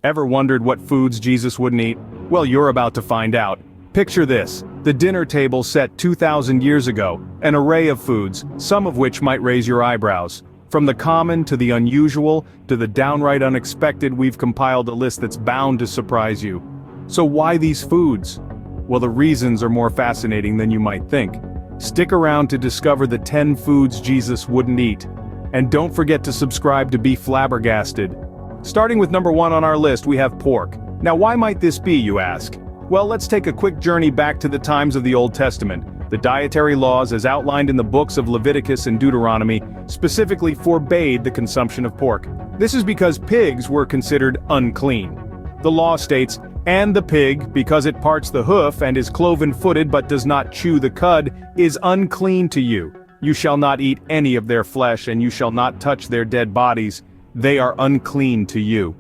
Ever wondered what foods Jesus wouldn't eat? Well, you're about to find out. Picture this, the dinner table set 2,000 years ago, an array of foods, some of which might raise your eyebrows. From the common to the unusual, to the downright unexpected, we've compiled a list that's bound to surprise you. So why these foods? Well, the reasons are more fascinating than you might think. Stick around to discover the 10 foods Jesus wouldn't eat. And don't forget to subscribe to be flabbergasted. Starting with number 1 on our list, we have pork. Now why might this be, you ask? Well, let's take a quick journey back to the times of the Old Testament. The dietary laws, as outlined in the books of Leviticus and Deuteronomy, specifically forbade the consumption of pork. This is because pigs were considered unclean. The law states, "And the pig, because it parts the hoof and is cloven-footed but does not chew the cud, is unclean to you. You shall not eat any of their flesh, and you shall not touch their dead bodies. They are unclean to you."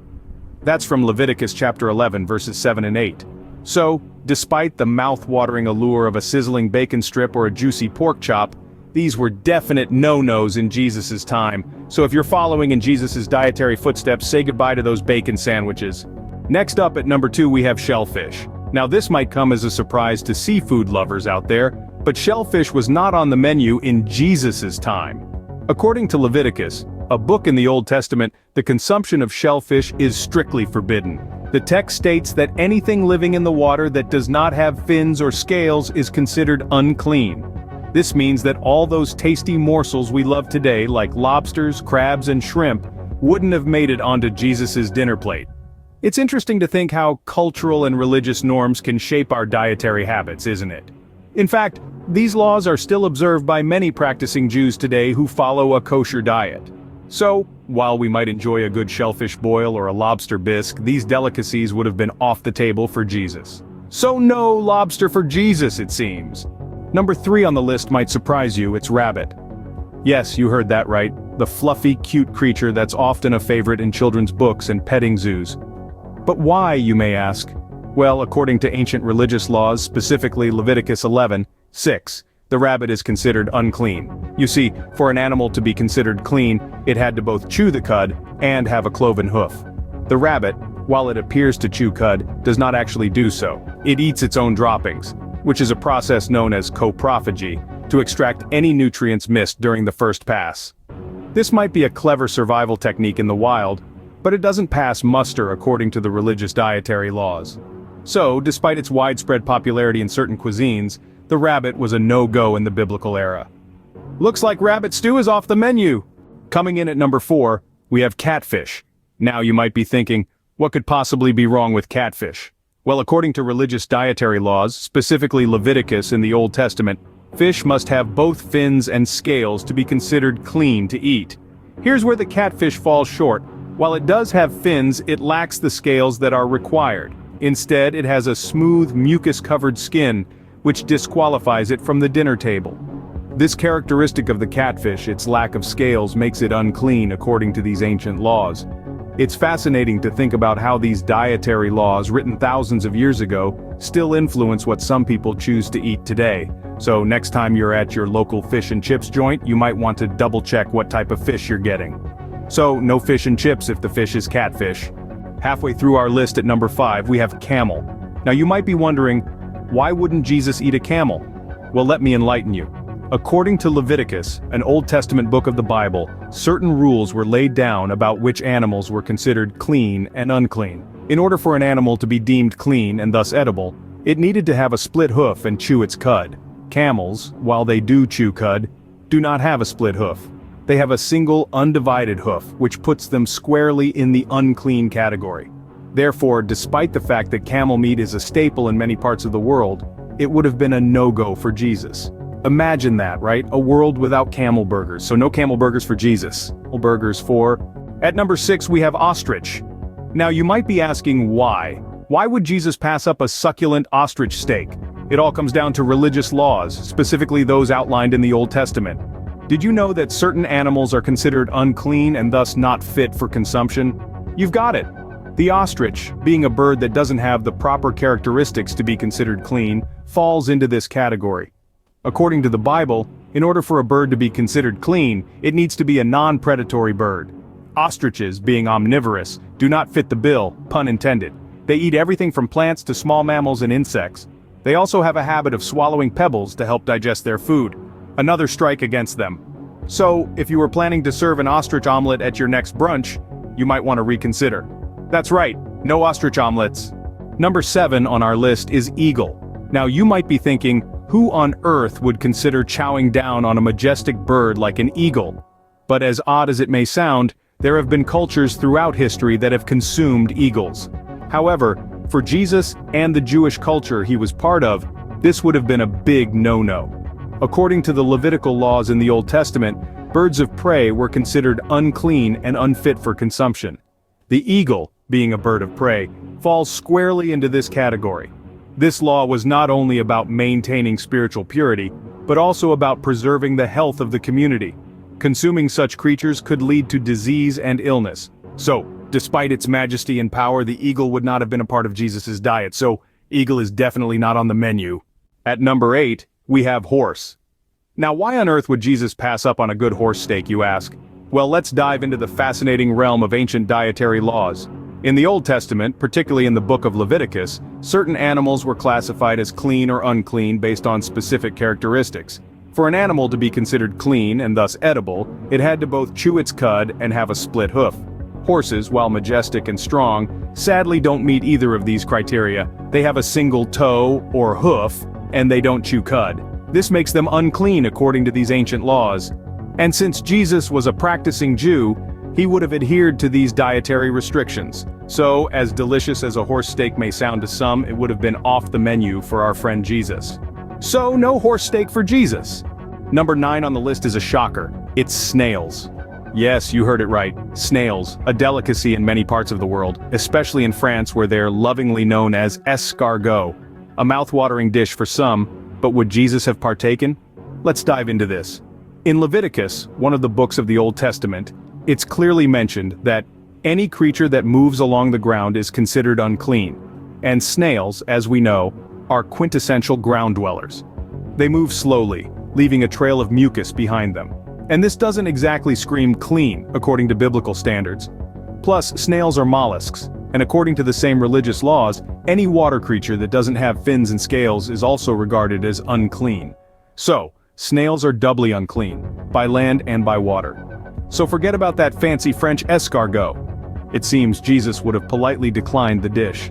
That's from Leviticus chapter 11, verses 7 and 8. So, despite the mouth-watering allure of a sizzling bacon strip or a juicy pork chop, these were definite no-nos in Jesus' time. So if you're following in Jesus' dietary footsteps, say goodbye to those bacon sandwiches. Next up at number 2 we have shellfish. Now this might come as a surprise to seafood lovers out there, but shellfish was not on the menu in Jesus' time. According to Leviticus, a book in the Old Testament, the consumption of shellfish is strictly forbidden. The text states that anything living in the water that does not have fins or scales is considered unclean. This means that all those tasty morsels we love today, like lobsters, crabs, and shrimp, wouldn't have made it onto Jesus' dinner plate. It's interesting to think how cultural and religious norms can shape our dietary habits, isn't it? In fact, these laws are still observed by many practicing Jews today who follow a kosher diet. So, while we might enjoy a good shellfish boil or a lobster bisque, these delicacies would have been off the table for Jesus. So no lobster for Jesus, it seems. Number 3 on the list might surprise you, it's rabbit. Yes, you heard that right, the fluffy, cute creature that's often a favorite in children's books and petting zoos. But why, you may ask? Well, according to ancient religious laws, specifically Leviticus 11:6, the rabbit is considered unclean. You see, for an animal to be considered clean, it had to both chew the cud and have a cloven hoof. The rabbit, while it appears to chew cud, does not actually do so. It eats its own droppings, which is a process known as coprophagy, to extract any nutrients missed during the first pass. This might be a clever survival technique in the wild, but it doesn't pass muster according to the religious dietary laws. So, despite its widespread popularity in certain cuisines, the rabbit was a no-go in the biblical era. Looks like rabbit stew is off the menu! Coming in at number 4, we have catfish. Now you might be thinking, what could possibly be wrong with catfish? Well, according to religious dietary laws, specifically Leviticus in the Old Testament, fish must have both fins and scales to be considered clean to eat. Here's where the catfish falls short. While it does have fins, it lacks the scales that are required. Instead, it has a smooth, mucus-covered skin, which disqualifies it from the dinner table. This characteristic of the catfish, its lack of scales, makes it unclean according to these ancient laws. It's fascinating to think about how these dietary laws, written thousands of years ago, still influence what some people choose to eat today. So next time you're at your local fish and chips joint, you might want to double-check what type of fish you're getting. So, no fish and chips if the fish is catfish. Halfway through our list at number 5, we have camel. Now you might be wondering, why wouldn't Jesus eat a camel? Well, let me enlighten you. According to Leviticus, an Old Testament book of the Bible, certain rules were laid down about which animals were considered clean and unclean. In order for an animal to be deemed clean and thus edible, it needed to have a split hoof and chew its cud. Camels, while they do chew cud, do not have a split hoof. They have a single, undivided hoof, which puts them squarely in the unclean category. Therefore, despite the fact that camel meat is a staple in many parts of the world, it would have been a no-go for Jesus. Imagine that, right? A world without camel burgers, so no camel burgers for Jesus. Camel burgers for... At number 6 we have ostrich. Now you might be asking why. Why would Jesus pass up a succulent ostrich steak? It all comes down to religious laws, specifically those outlined in the Old Testament. Did you know that certain animals are considered unclean and thus not fit for consumption? You've got it. The ostrich, being a bird that doesn't have the proper characteristics to be considered clean, falls into this category. According to the Bible, in order for a bird to be considered clean, it needs to be a non-predatory bird. Ostriches, being omnivorous, do not fit the bill, pun intended. They eat everything from plants to small mammals and insects. They also have a habit of swallowing pebbles to help digest their food. Another strike against them. So, if you were planning to serve an ostrich omelet at your next brunch, you might want to reconsider. That's right, no ostrich omelets. Number 7 on our list is eagle. Now you might be thinking, who on earth would consider chowing down on a majestic bird like an eagle? But as odd as it may sound, there have been cultures throughout history that have consumed eagles. However, for Jesus and the Jewish culture he was part of, this would have been a big no-no. According to the Levitical laws in the Old Testament, birds of prey were considered unclean and unfit for consumption. The eagle, being a bird of prey, falls squarely into this category. This law was not only about maintaining spiritual purity, but also about preserving the health of the community. Consuming such creatures could lead to disease and illness. So, despite its majesty and power, the eagle would not have been a part of Jesus' diet, so eagle is definitely not on the menu. At number 8, we have horse. Now why on earth would Jesus pass up on a good horse steak, you ask? Well, let's dive into the fascinating realm of ancient dietary laws. In the Old Testament, particularly in the book of Leviticus, certain animals were classified as clean or unclean based on specific characteristics. For an animal to be considered clean and thus edible, it had to both chew its cud and have a split hoof. Horses, while majestic and strong, sadly don't meet either of these criteria. They have a single toe or hoof, and they don't chew cud. This makes them unclean according to these ancient laws. And since Jesus was a practicing Jew, he would have adhered to these dietary restrictions. So, as delicious as a horse steak may sound to some, it would have been off the menu for our friend Jesus. So, no horse steak for Jesus. Number 9 on the list is a shocker. It's snails. Yes, you heard it right. Snails, a delicacy in many parts of the world, especially in France where they're lovingly known as escargot. A mouth-watering dish for some, but would Jesus have partaken? Let's dive into this. In Leviticus, one of the books of the Old Testament, it's clearly mentioned that any creature that moves along the ground is considered unclean. And snails, as we know, are quintessential ground dwellers. They move slowly, leaving a trail of mucus behind them. And this doesn't exactly scream clean, according to biblical standards. Plus, snails are mollusks, and according to the same religious laws, any water creature that doesn't have fins and scales is also regarded as unclean. So, snails are doubly unclean, by land and by water. So forget about that fancy French escargot. It seems Jesus would have politely declined the dish.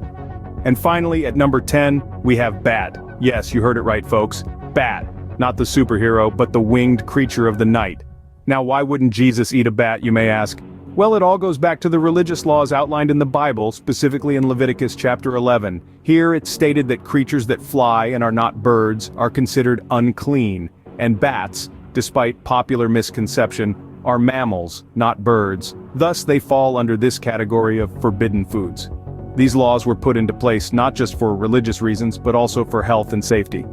And finally, at number 10, we have bat. Yes, you heard it right, folks. Bat. Not the superhero, but the winged creature of the night. Now why wouldn't Jesus eat a bat, you may ask? Well, it all goes back to the religious laws outlined in the Bible, specifically in Leviticus chapter 11. Here it's stated that creatures that fly and are not birds are considered unclean, and bats, despite popular misconception, are mammals, not birds. Thus they fall under this category of forbidden foods. These laws were put into place not just for religious reasons, but also for health and safety.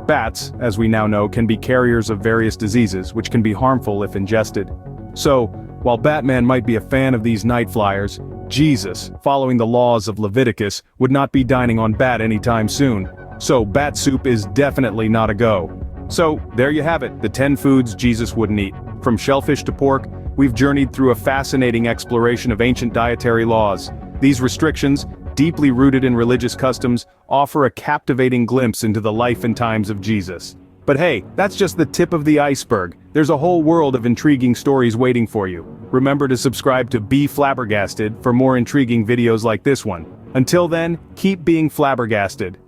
Bats, as we now know, can be carriers of various diseases, which can be harmful if ingested. So, while Batman might be a fan of these night flyers, Jesus, following the laws of Leviticus, would not be dining on bat anytime soon. So bat soup is definitely not a go. So, there you have it, the 10 foods Jesus wouldn't eat. From shellfish to pork, we've journeyed through a fascinating exploration of ancient dietary laws. These restrictions, deeply rooted in religious customs, offer a captivating glimpse into the life and times of Jesus. But hey, that's just the tip of the iceberg. There's a whole world of intriguing stories waiting for you. Remember to subscribe to Be Flabbergasted for more intriguing videos like this one. Until then, keep being flabbergasted.